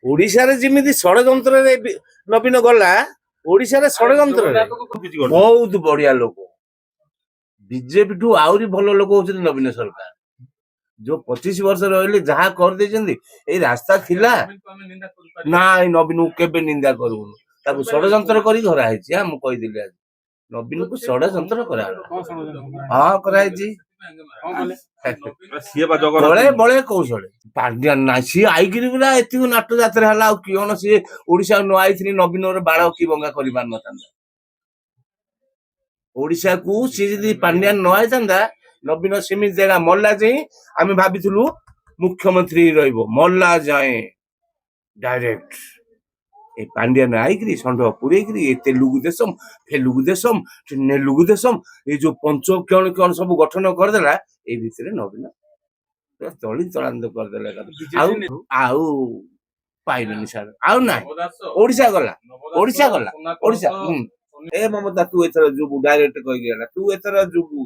ଓଡିଶାରେ ଯେମିତି ଷଡଯନ୍ତ୍ରରେ ନବୀନ ଗଲା, ଓଡିଶାରେ ଷଡଯନ୍ତ୍ରରେ ବହୁତ ବଢିଆ ଲୋକ। ବିଜେପି ଠୁ ଆହୁରି ଭଲ ଲୋକ ହଉଛନ୍ତି ନବୀନ ସରକାର। ଯୋଉ 25 ବର୍ଷ ରହିଲେ ଯାହା କରିଦେଇଛନ୍ତି। ଏଇ ରାସ୍ତା ଥିଲା ନା, ନବୀନକୁ କେବେ ନିନ୍ଦା କରିବୁନୁ। ତାକୁ ଷଡଯନ୍ତ୍ର କରି ଧରା ହେଇଛି। ମୁଁ କହିଦେଲି ଆଜି ନବୀନକୁ ଷଡଯନ୍ତ୍ର କରାହେଲା। ହଁ, କରାହେଇଛି। ବଳେ ବଳେ କୌଶଳେ ପାଣ୍ଡିଆନ ନା ସିଏ ଆଇକିରି ପୁରା ଏତିକି ନାଟ ଯାତ୍ରା ହେଲା। ଆଉ କିଅଣ ସିଏ ଓଡିଶା ନ ଆଇଥିଲି ନବୀନର ବାଳ କି ଭଙ୍ଗା କରିପାରିନଥାନ୍ତା। ଓଡିଶାକୁ ସିଏ ଯଦି ପାଣ୍ଡିଆନ ନ ଆଇଥାନ୍ତା, ନବୀନ ସେମିତି ଜାଗା ମଲା ଯାଇ ଆମେ ଭାବିଥିଲୁ ମୁଖ୍ୟମନ୍ତ୍ରୀ ରହିବ। ମଲା ଯାଏ ଡାଇରେକ୍ଟ ଏ ପାଣ୍ଡିଆନ ଆଇକିରି ଷଣ୍ଢ ପୁରେଇକିରି ଏ ତେଲୁଗୁ ଦେଶମ ଫେଲୁଗୁ ଦେଶମ ନେଲୁଗୁ ଦେଶମ ଏଇ ଯୋଉ ପଞ୍ଚ କଣ କଣ ସବୁ ଗଠନ କରିଦେଲା। ଏଇ ଭିତରେ ନବୀନ ତଳି ତଳାନ୍ତ କରିଦେଲା। ଆଉ ଆଉ ପାଇବେନି ସାର୍, ଆଉ ନାହିଁ। ଓଡିଶା ଗଲା, ଓଡିଶା ଗଲା, ଓଡିଶା। ଏ ମମତା ତୁ ଏଥର ଯିବୁ, ଡାଇରେକ୍ଟ କହିକି ହେଲା ତୁ ଏଥର ଯିବୁ।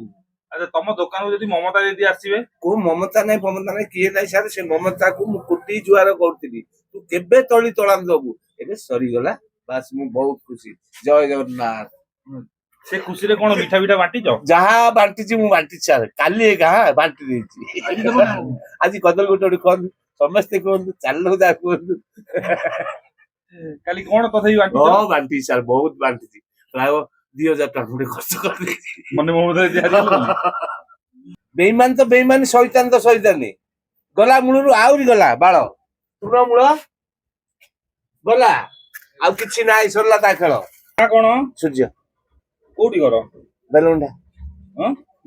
ଆଚ୍ଛା, ତମ ଦୋକାନକୁ ଯଦି ମମତା ଦିଦି ଆସିବେ? କୋଉ ମମତା ନାହିଁ ଫମତା ନାହିଁ, କିଏ ନାହିଁ ସାର୍। ସେ ମମତାକୁ ମୁଁ କୋଟି ଜୁହାର କରୁଥିଲି, ତୁ କେବେ ତଳି ତଳାନ୍ତ ଦବୁ। ଏବେ ସରିଗଲା, ବାସ୍ ମୁଁ ବହୁତ ଖୁସି। ଜୟ ଜଗନ୍ନାଥ। ସେ ଖୁସିରେ କଣ ମିଠା ପିଠା ବାଣ୍ଟିଛ? ଯାହା ବାଣ୍ଟିଛି ମୁଁ ବାଣ୍ଟିଛି ସାର୍। କାଲି ବାଣ୍ଟି ଦେଇଛି। ଆଜି କଦଳୀ ଗୋଟେ ଗୋଟେ କୁହନ୍ତୁ, ସମସ୍ତେ କୁହନ୍ତୁ, ଚାଲ ଯା କୁହନ୍ତୁ। କାଲି କଣ ତଥାପି ବାଣ୍ଟିଛ? ହଁ, ବାଣ୍ଟିଛି ସାର୍, ବହୁତ ବାଣ୍ଟିଛି। ପ୍ରାୟ 2000 ଟଙ୍କା ଖଣ୍ଡେ ଖର୍ଚ୍ଚ କରିଦେଇଛି। ମନେ ମମତା ଦିଦି ବେଇମାନ ତ ବେଇମାନ, ଶୈତାନ ତ ଶୈତାନି। ଗଲା ମୂଳରୁ ଆହୁରି ଗଲା ବାଳ, ତୃଣମୂଳ ଗଲା, ଆଉ କିଛି ନାହିଁ। ସରିଲା ତା ଖେଳ। କଣ ସୂର୍ଯ୍ୟ କୋଉଠି ଘର? ବେଲଗୁଣ୍ଠା।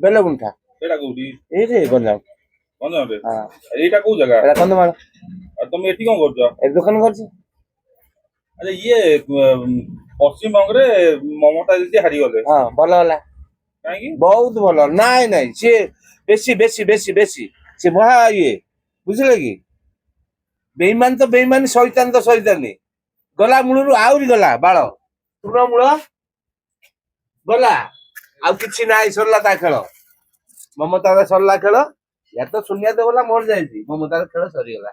ବେଲଗୁଣ୍ଠା ସେଇଟା କୋଉଠି? ଏଇଠି ଗଞ୍ଜାମ। ଗଞ୍ଜାମରେ? ଏଇଟା କୋଉ ଜାଗା? ଏଇଟା କନ୍ଧମାଳ। ଆଉ ତମେ ଏଠି କଣ କରୁଛ? ଏଠି ଦୋକାନ କରିଛି। ଆଚ୍ଛା, ଇଏ ପଶ୍ଚିମବଙ୍ଗରେ ମମତା ଦିଦି ହାରିଗଲେ। ହଁ, ଭଲ ହେଲା। କାହିଁକି? ବହୁତ ଭଲ। ନାଇଁ ନାଇଁ, ସିଏ ବେଶୀ ବେଶୀ ବେଶୀ ବେଶୀ ସେ ମହା ଇଏ, ବୁଝିଲେ କି? ବେଇମାନ ତ ବେଇମାନ, ଶୈତାନ ତ ଶୈତାନି। ଗଲା ମୂଳରୁ ଆହୁରି ଗଲା ବାଳ, ତୃଣମୂଳ ଗଲା, ଆଉ କିଛି ନାହିଁ। ସରିଲା ତା ଖେଳ। ମମତାର ସରିଲା ଖେଳ। ୟା ତ ଶୂନ୍ୟତ ଗଲା, ମୋର ଯାଇଛି। ମମତାର ଖେଳ ସରିଗଲା।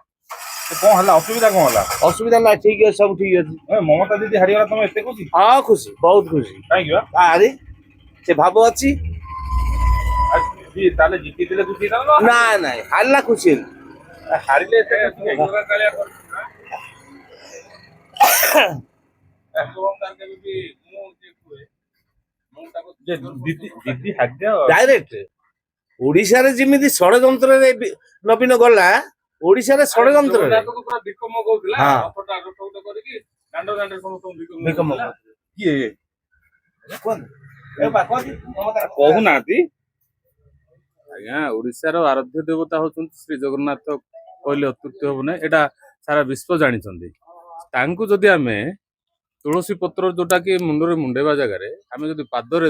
କଣ ହେଲା? ଅସୁବିଧା କଣ ହେଲା? ଅସୁବିଧା ନାହିଁ, ଠିକ ଅଛି, ସବୁ ଠିକ ଅଛି। ମମତା ଦିଦି ହାରିଗଲା, ତମେ ଏତେ ଖୁସି? ହଁ, ଖୁସି, ବହୁତ ଖୁସି। କାହିଁକି ବା? ଆରେ ସେ ଭାବ ଅଛି। ତାହେଲେ ଜିତିଥିଲେ ଖୁସି ହେଇଥାନ୍ତ? ନା ନାଇଁ, ହାରିଲା ଖୁସି ହେଲି। ହାରିଲେ ଏତେ ଖୁସି ଡାଇରେକ୍ଟ ଓଡିଶାରେ ଯେମିତି ଷଡଯନ୍ତ୍ରରେ ନବୀନ ଗଲା, ଓଡିଶାରେ ଷଡଯନ୍ତ୍ରରେ କହୁନାହାନ୍ତି। ଆଜ୍ଞା, ଓଡିଶାର ଆରାଧ୍ୟ ଦେବତା ହଉଛନ୍ତି ଶ୍ରୀ ଜଗନ୍ନାଥ କହିଲେ ଅତ୍ୟୁକ୍ତି ହବ ନାହିଁ। ଏଇଟା ସାରା ବିଶ୍ୱ ଜାଣିଛନ୍ତି। ତାଙ୍କୁ ଯଦି ଆମେ ତୁଳସୀ ପତ୍ର ଯୋଉଟା କି ମୁଣ୍ଡରେ ମୁଣ୍ଡେଇବା ଜାଗାରେ ଆମେ ଯଦି ପାଦରେ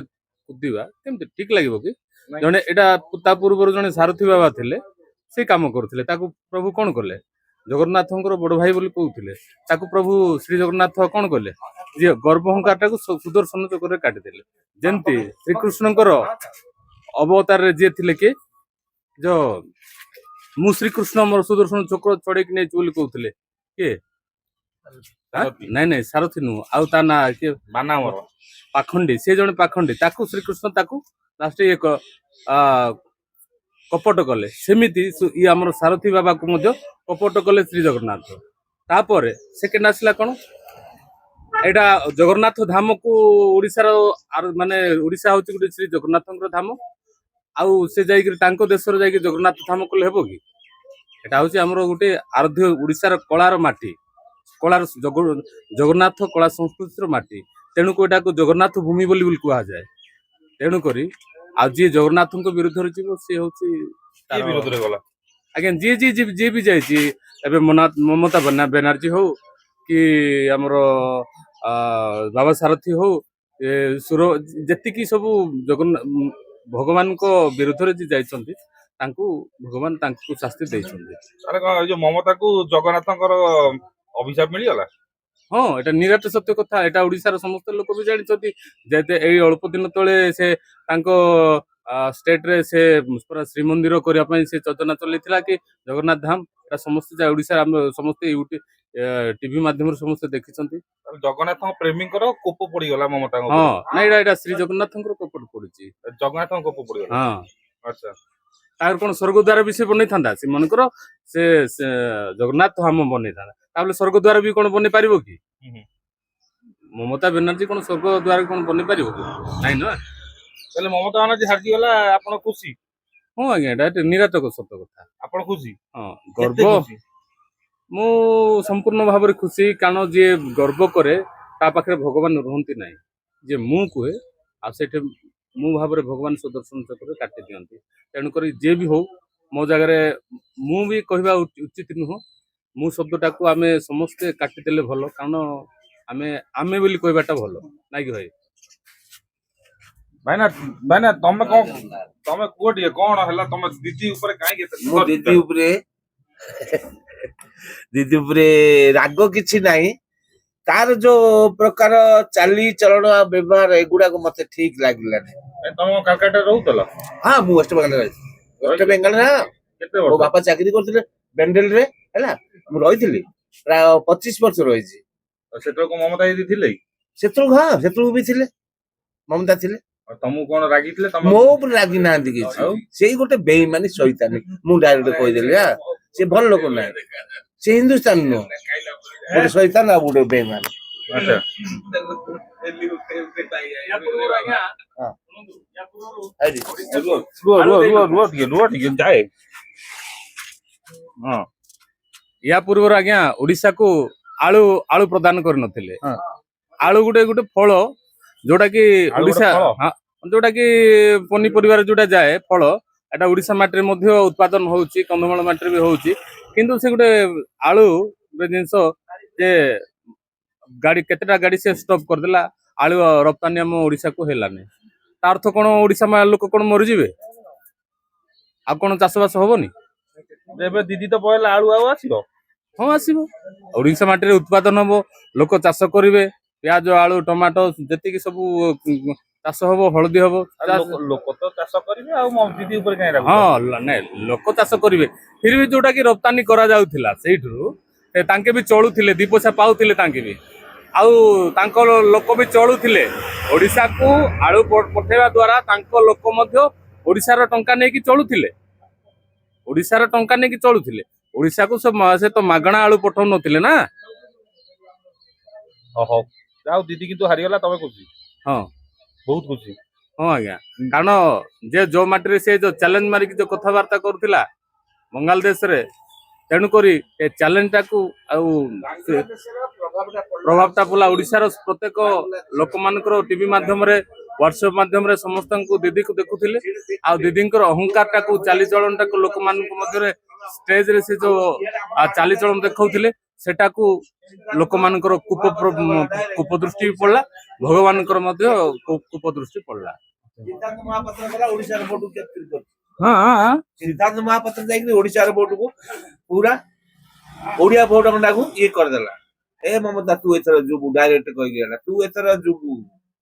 କୁଦିବା, କେମିତି ଠିକ ଲାଗିବ କି? ଜଣେ ଏଇଟା ତା ପୂର୍ବରୁ ଜଣେ ସାରଥୀ ବାବା ଥିଲେ, ସେ କାମ କରୁଥିଲେ। ତାକୁ ପ୍ରଭୁ କଣ କଲେ? ଜଗନ୍ନାଥଙ୍କର ବଡ ଭାଇ ବୋଲି କହୁଥିଲେ। ତାକୁ ପ୍ରଭୁ ଶ୍ରୀ ଜଗନ୍ନାଥ କଣ କଲେ? ଯିଏ ଗର୍ଭହଙ୍କାରଟାକୁ ସୁଦର୍ଶନ ଚକ୍ରରେ କାଟିଦେଲେ। ଯେମିତି ଶ୍ରୀକୃଷ୍ଣଙ୍କର ଅବତାରରେ ଯିଏ ଥିଲେ କି ଯୋଉ ମୁଁ ଶ୍ରୀକୃଷ୍ଣ ମୋର ସୁଦର୍ଶନ ଚକ୍ର ଛଡେଇକି ନେଇଛି ବୋଲି କହୁଥିଲେ। କିଏ? ନାଇଁ ନାଇଁ, ସାରଥୀ ନୁହଁ। ଆଉ ତା ନା କିଏ? ବାନାମର ପାଖଣ୍ଡି। ସେ ଜଣେ ପାଖଣ୍ଡି। ତାକୁ ଶ୍ରୀକୃଷ୍ଣ ତାକୁ ଲାଷ୍ଟ ଏକ କପଟ କଲେ। ସେମିତି ଇଏ ଆମର ସାରଥୀ ବାବାକୁ ମଧ୍ୟ କପଟ କଲେ ଶ୍ରୀ ଜଗନ୍ନାଥ। ତାପରେ ସେକେଣ୍ଡ ଆସିଲା କଣ? ଏଇଟା ଜଗନ୍ନାଥ ଧାମକୁ ଓଡିଶାର ମାନେ ଓଡିଶା ହଉଛି ଗୋଟେ ଶ୍ରୀ ଜଗନ୍ନାଥଙ୍କର ଧାମ। ଆଉ ସେ ଯାଇକିରି ତାଙ୍କ ଦେଶରେ ଯାଇକି ଜଗନ୍ନାଥ ଧାମ କଲେ ହେବ କି? ଏଟା ହଉଛି ଆମର ଗୋଟେ ଆରାଧ୍ୟ ଓଡିଶାର କଳାର ମାଟି, କଳାର ଜଗନ୍ନାଥ କଳା ସଂସ୍କୃତିର ମାଟି। ତେଣୁକୁ ଏଟାକୁ ଜଗନ୍ନାଥ ଭୂମି ବୋଲି କୁହାଯାଏ। ତେଣୁକରି ଆଉ ଯିଏ ଜଗନ୍ନାଥଙ୍କ ବିରୁଦ୍ଧରେ ଯିବ, ସିଏ ହଉଛି ବିରୋଧରେ ଗଲା। ଆଜ୍ଞା, ଯିଏ ବି ଯାଇଛି। ଏବେ ମମତା ବାନାର୍ଜୀ ହଉ କି ଆମର ବାବା ସାରଥୀ ହଉ, ଯେତିକି ସବୁ ଭଗବାନଙ୍କ ବିରୁଦ୍ଧରେ ଯିଏ ଯାଇଛନ୍ତି, ତାଙ୍କୁ ଭଗବାନ ତାଙ୍କୁ ଶାସ୍ତି ଦେଇଛନ୍ତି। ଏଇ ଯୋଉ ମମତାକୁ ଜଗନ୍ନାଥଙ୍କର ଅଭିଶାପ ମିଳିଗଲା। ହଁ, ଏଟା ନିରାଟ ସତ୍ୟ କଥା। ଏଟା ଓଡିଶାର ସମସ୍ତ ଲୋକ ବି ଜାଣିଛନ୍ତି। ଯେତେ ଏଇ ଅଳ୍ପ ଦିନ ତଳେ ସେ ତାଙ୍କ स्टेट रे से पूरा श्रीमंदिर करने से योजना चलता कि जगन्नाथ धाम एटा समस्त ओडिशा समस्त टीवी माध्यम समस्त देखी। जगन्नाथ प्रेमीଙ୍କର କୋପ ପଡିଗଲା ମମତାଙ୍କ हाँ ଉପରେ। ना एटा श्री जगन्नाथ कोपट पड़ी। ଜଗନ୍ନାଥଙ୍କ କୋପ ପଡିଗଲା। हाँ ଆଚ୍ଛା तार कौन स्वर्गद्वार भी से बनई था से मनकर से जगन्नाथ धाम बनई था स्वर्गद्वार भी कौन बनी पार कि हम्म। ममता बनर्जी कौन स्वर्गद्वार कौन बनी पार कि नाई ना। ତାହେଲେ ମମତା ବାନାର୍ଜୀ ହାରିଗଲା ଆପଣ ଖୁସି? हाँ आज्ञा एटा निराटक सत्य कथा। ଆପଣ ଖୁସି? हाँ କେତେ गर्व ଖୁସି? मु संपूर्ण भाव में खुशी कारण जी गर्व करे ता पाखे भगवान रुहंती ना जे मु कहे आठे मु भाव में भगवान सुदर्शन चक्र काटि दियंती तेणुक जे भी हो मो जगार मु भी कहवा उचित नुह मु शब्दटा को आम समस्ते काटिदेले भल कारण आमे आमे बोली कहवाटा भल ना कि भाई। ଭାଇନା ଭାଇନା ତମେ କୁହ ଟିକେ କଣ ହେଲା ତମ ଦିଦି ଉପରେ କାହିଁକି ଏତେ ମୋ ଦିଦି ଉପରେ ଦିଦି ଉପରେ ରାଗ କିଛି ନାହିଁ ତାର ଯୋଉ ପ୍ରକାର ଚାଲି ଚଳନ ଆଉ ବ୍ୟବହାର ଏଗୁଡାକ ମତେ ଠିକ ଲାଗିଲାନି। ତମ କାଲକାଟାରେ ରହୁଥିଲ? ହଁ ମୁଁ ୱେଷ୍ଟବେଙ୍ଗଲ ୱେଷ୍ଟବେଙ୍ଗଲ ନା କେତେ ମୋ ବର୍ଷ? ବାପା ଚାକିରି କରୁଥିଲେ ବେଣ୍ଡେଲ ରେ ହେଲା ମୁଁ ରହିଥିଲି ପ୍ରାୟ 25 ବର୍ଷ ରହିଛି। ସେତେବେଳକୁ ମମତା ଦିଦି ଥିଲେ? ସେତେବେଳକୁ ହଁ ସେତେବେଳକୁ ବି ଥିଲେ ମମତା ଥିଲେ। ଆଉ ତମକୁ କଣ ରାଗିଥିଲେ? ତମ ମୋ ଉପରେ ରାଗି ନାହାନ୍ତି କିଛି ସେଇ ଗୋଟେ ବେଇମାନି ଶୈତାନି ମୁଁ ଡାଇରେକ୍ଟ କହିଦେଲି ସେ ଭଲ ଲୋକ ନାହିଁ ସେ ହିନ୍ଦୁସ୍ତାନ ନୁହଁ ଗୋଟେ ଶୈତାନ ଆଉ ଗୋଟେ ବେଇମାନ। ଆଚ୍ଛା ରୁହ ଟିକେ ଯାଏ। ହଁ या पूर्व आज्ञा ओडिशा को आलू आलू प्रदान कर नथिले। आलू गुटे गुटे फल जोटा कि आलू गुटे ओडिशा फल? हाँ, जोटा कि पनीपरिवार जोटा जाए फल एटा ओडिशा माटी मध्ये उत्पादन होउची कंधमाल माटी भी होउची किंतु से गुटे आलू जिनस जे गाड़ी केतेटा गाड़ी से स्टॉप कर देला आलू रप्तानी हम ओडिशा को हेलानी तार अर्थ कोन ओडिशा मा लोक कोन मरि जिवे आ कोन चाषबास होबनी। ଏବେ ଦିଦି ତ ପଳେଇଲା ଆଳୁ ଆଉ ଆସିବ? हाँ आसो ओडिशा माटी उत्पादन हम लोक चाष करेंगे प्याज आलू टमाटो जी सब चाष हम हलदी हम ଲୋକ ତ ଚାଷ କରିବେ ଆଉ ମୋ ଦିଦି ଉପରେ କାହିଁ ରାଗୁଛ? हाँ नाई लोक चाष करेंगे फिर भी जोटा कि रप्तानी करा जाउथिला सेठू तांके भी चलुथिले दी पैसा पाउथिले तांके भी आउ तांको लोक भी चलुथिले ओडिशा को आलू पठेवा द्वारा तांको लोक मध्य ओडिशार टंका नेकी चलुथिले ओडिशार टंका नेकी चलुथिले ओडिशा को से तो मागणा आलू पठाउ नथिले ना। ହଉ ଯାଉ ଦିଦି କିନ୍ତୁ ହାରିଗଲା ତମେ ଖୁସି? हाँ ବହୁତ ଖୁସି? हाँ आज्ञा कारण जे जो माटी से जो चैलेंज मारिक जो कथबार्ता करुला बंगाल देश रे तेणुकरी ए चैलेंज टाकू प्रभावटा पड़ा ओडिशार प्रत्येक लोक मानकर टीवी माध्यम रे व्हाट्सएप माध्यम रे समस्त दीदी को देखुथिले आ दीदी अहंकार टाकू चाली चलन टाकू लोक मानक मध्य स्टेज रे से जो चाली चलन देखौथिले सेटाकू लोक मानकर कुपदृष्टि पड़ला भगवान कुपदृष्टि पड़ला। सिद्धार्थ महापात्र गला ओडिशार बोर्ड को कैप्चर कर। हाँ हाँ सिद्धार्थ महापात्र जाई ओडिशार बोर्ड को पूरा ओडिया बोर्ड को ये कर देला ए ममता तू एथर जुबु डायरेक्ट कह गेला तू एथर जुबु।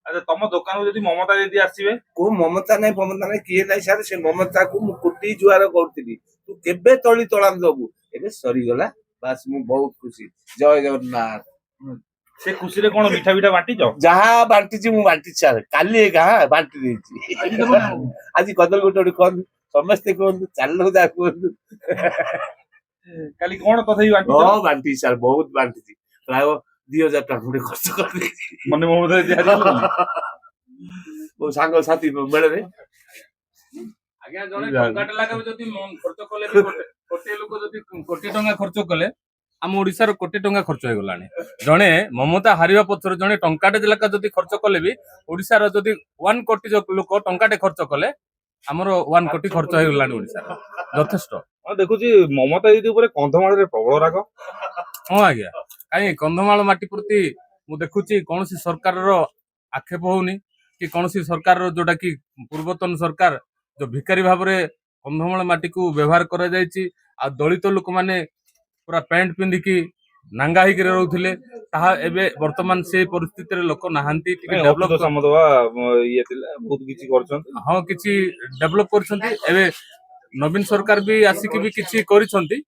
ଆଚ୍ଛା ତମ ଦୋକାନକୁ ଯଦି ମମତା ଦିଦି ଆସିବେ? को ममता नहीं किए नहीं सारे से ममता को मु कोटी जुआर करती तू केबे तली तळान दबु एबे सरी गला बस मु बहुत खुशी। जय जगन्नाथ। ସେ ଖୁସିରେ କଣ ମିଠା ପିଠା ବାଣ୍ଟିଛ? जहा बांटी मु बांटी चाल काली कहा बांटी देछि आज कदल गोटे कोन समस्ते कोन चाललो जा कोन କାଲି କଣ ତଥାପି ବାଣ୍ଟିଛ? हां बांटी चाल बहुत बांटी प्राय 2000 टका गुटे खर्च कर देछि ମାନେ ମମତା ଦିଦି ହାରିଗଲା? मो सांग साथी बेले रे आज्ञा जने टंकाटे लागे जदि खर्च कले भी कोटी लोक जदि कोटी टंका खर्च कले आम ओडिशार कोटी टंका खर्च हो गलानी जने ममता हारिबा पछर जने टंकाटे लाका जदि खर्च कले भी ओडिशार जदि 1 कोटी लोक टंकाटे खर्च कले हमर 1 कोटी खर्च हो गलानी ओडिशार यथेष्ट। ଦେଖୁଛି ମମତା ଦିଦି ଉପରେ କନ୍ଧମାଳରେ ପ୍ରବଳ ରାଗ। हाँ आज्ञा कहीं कंधमाल माटी प्रति मु देखुची कौन सी सरकार आक्षेप होनी कि कौन सी सरकार जोटा कि पूर्वतन सरकार जो भिकारी भाव में कंधमाल माटी को व्यवहार करा जायछि आ दलित लोक माने पूरा पैंट पिंधिकी ନାଙ୍ଗା ହେଇକି ରହୁଥିଲେ ତାହା ଏବେ ବର୍ତ୍ତମାନ ସେ ପରିସ୍ଥିତିରେ ଲୋକ ନାହାନ୍ତି ଟିକେ ନାଇଁ, ଡେଭଲପ ଅଚ୍ୟୁତ ସାମନ୍ତବା ଇଏ ଥିଲା ବହୁତ କିଛି କରିଛନ୍ତି। ହଁ କିଛି ଡେଭଲପ କରିଛନ୍ତି ଏବେ ନବୀନ ସରକାର ବି ଆସିକି ବି କିଛି କରିଛନ୍ତି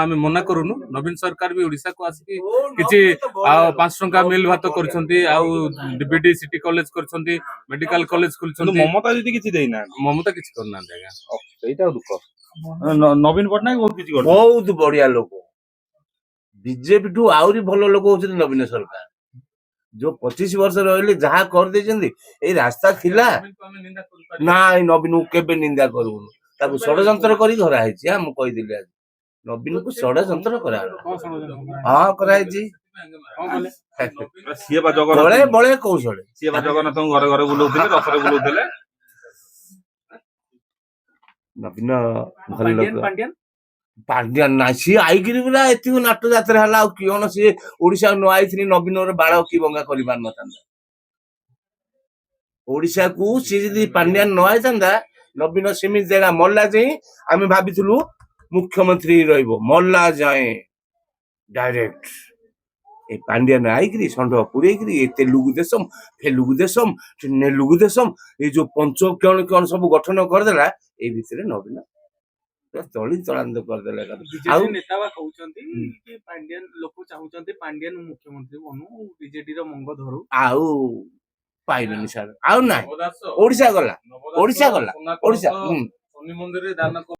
ଆମେ ମନା କରୁନୁ ନବୀନ ସରକାର ବି ଓଡିଶାକୁ ଆସିକି କିଛି ଆଉ 5 ଟଙ୍କା ମିଲ୍ ଭାତ କରିଛନ୍ତି ଆଉ ବିଡି ସିଟି କଲେଜ କରିଛନ୍ତି ମେଡିକାଲ କଲେଜ କିନ୍ତୁ ଖୋଲିଛନ୍ତି ମମତା ଦିଦି କିଛି ଦେଇନାହାନ୍ତି। ମମତା କିଛି କରିନାହାନ୍ତି ଆଜ୍ଞା ସେଇଟା ଦୁଃଖ। ନବୀନ ପଟ୍ଟନାୟକ ବହୁତ କିଛି କରିଛନ୍ତି। ବହୁତ ବଢିଆ ଲୋକ ବିଜେପି ଠୁ ଆହୁରି ଭଲ ଲୋକ ହଉଛନ୍ତି ନବୀନ ସରକାର ଯୋଉ 25 ବର୍ଷ ରହିଲେ ଯାହା କରିଦେଇଛନ୍ତି ଏଇ ରାସ୍ତା ଥିଲା ଆମେ ନିନ୍ଦା କରିପାରିବା ନାଇଁ ନବୀନକୁ କେବେ ନିନ୍ଦା କରୁବୁନୁ ତାକୁ ଷଡଯନ୍ତ୍ର କରି କରାହେଇଛି ମୁଁ କହିଦେଲି ଆଜି ନବୀନକୁ ଷଡଯନ୍ତ୍ର କରାହେଲା ହଁ କରାହେଇଛି ସିଏ ବା ବଳେ ଜଗନ୍ନାଥ ବଳେ କୌଶଳେ ସିଏ ବା ଜଗନ୍ନାଥଙ୍କୁ ଘରେ ଘରେ ବୁଲଉଥିଲେ ରଥରେ ବୁଲଉଥିଲେ। ନବୀନ ଭଲ ଲୋକ ପାଣ୍ଡିଆନ ନାହିଁ ସିଏ ଆଇକିରି ପୁରା ଏତିକି ନାଟ ଯାତ୍ରା ହେଲା ଆଉ କିଅଣ ସିଏ ଓଡିଶାକୁ ନ ଆଇଥିଲି ନବୀନର ବାଳ କି ଭଙ୍ଗା କରିପାରିନଥାନ୍ତା ଓଡିଶାକୁ ସିଏ ଯଦି ପାଣ୍ଡିଆନ ନ ଆଇଥାନ୍ତା ନବୀନ ସେମିତି ଜାଗା ମଲ୍ଲା ଯାଇ ଆମେ ଭାବିଥିଲୁ ମୁଖ୍ୟମନ୍ତ୍ରୀ ରହିବ ମଲ୍ଲା ଯାଏ ଡାଇରେକ୍ଟ ଏ ପାଣ୍ଡିଆନ ଆଇକିରି ଷଣ୍ଢ ପୁରେଇକିରି ଏ ତେଲୁଗୁ ଦେଶମ ଫେଲୁଗୁ ଦେଶମ ନେଲୁଗୁ ଦେଶମ ଏଇ ଯୋଉ ପଞ୍ଚ କଣ କଣ ସବୁ ଗଠନ କରିଦେଲା ଏଇ ଭିତରେ ନବୀନ ତଳି ତଳାନ୍ତ କରିଦେଲା ଆଉ ବିଜେଡି ନେତା ବା କହୁଛନ୍ତି କି ପାଣ୍ଡିଆନ ଲୋକ ଚାହୁଁଛନ୍ତି ପାଣ୍ଡିଆନ ମୁଖ୍ୟମନ୍ତ୍ରୀ ବନୁ ବିଜେଡିର ମଙ୍ଗ ଧରୁ ଆଉ ପାଇବେନି ସାର୍ ଆଉ ନାହିଁ ଓଡିଶା ଗଲା ଓଡିଶା ଗଲା ଓଡିଶା ଶନି ମନ୍ଦିରରେ ଦାନ